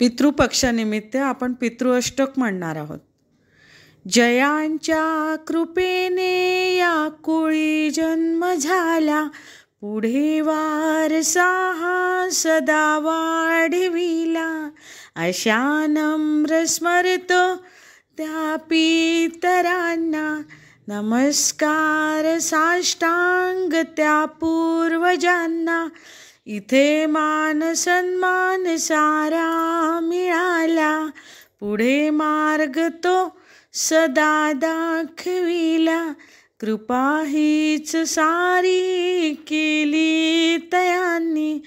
पितृपक्षानिमित्त आपण पितृअष्टक म्हणणार आहोत. जयांच्या कृपेने या कुळी जन्म झाला, पुढे वारसा हा सदा वाढविला. अशा नम्र स्मरतो त्या पितरांना, नमस्कार साष्टांग त्या पूर्वजांना. इथे मान सन्मान सारा मिळाला, पुढे मार्ग तो सदा दाखविला. कृपा हीच सारी केली तयांनी,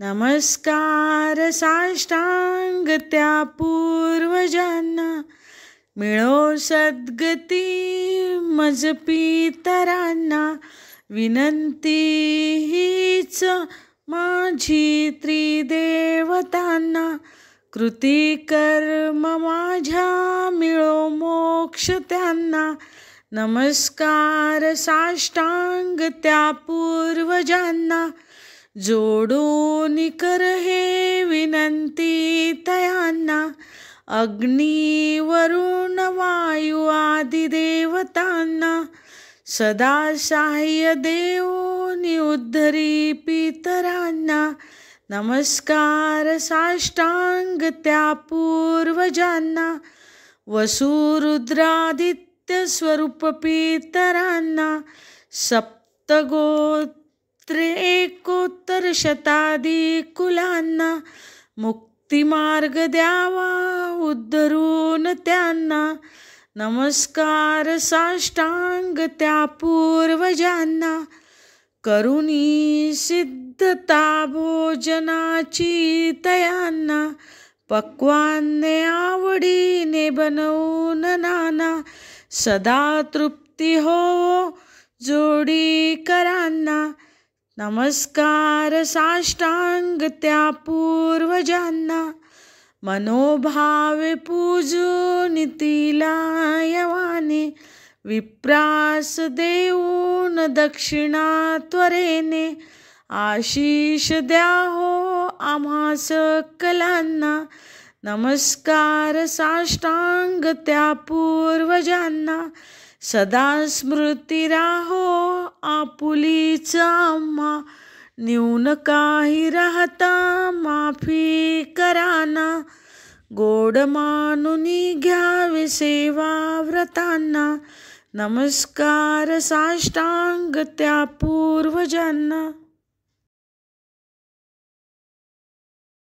नमस्कार साष्टांग त्या पूर्वजांना. मिळो सद्गती मज पितरांना, विनंती हीच माझी त्रिदेवतांना. कृती कर्म माझ्या मिळो मोक्ष त्यांना, नमस्कार साष्टांग त्या पूर्वजांना. जोडून कर हे विनंती तयांना, अग्नी वरुण वायू आदी देवतांना. सदा सहाय्य देऊनी उद्धरी पितरांना, नमस्कार साष्टांग त्या पूर्वजांना. वसुरुद्रादित्य स्वरूप पितरांना, सप्तगोत्रे एकोत्तर शतादी कुलांना. मुक्तिमार्ग द्यावा उद्धरून त्यांना, नमस्कार साष्टांग त्या पूर्वजांना. करुणी सिद्धता भोजनाची तयांना, पक्वान्ने आवडीने बनवून नाना. सदा तृप्ती हो जोडी करांना, नमस्कार साष्टांग त्या पूर्वजांना. मनोभावे पूजून तिला यवाने, विप्रास देऊन दक्षिणा त्वरेने. आशीष द्या हो आम्हा सकलांना, नमस्कार साष्टांग त्या पूर्वजांना. सदा स्मृती राहो आपुलीच आम्हा, न्यून काही राहता माफी कराना. गोड मानुनी घ्यावे सेवा व्रतांना, नमस्कार साष्टांग त्या पूर्वजांना.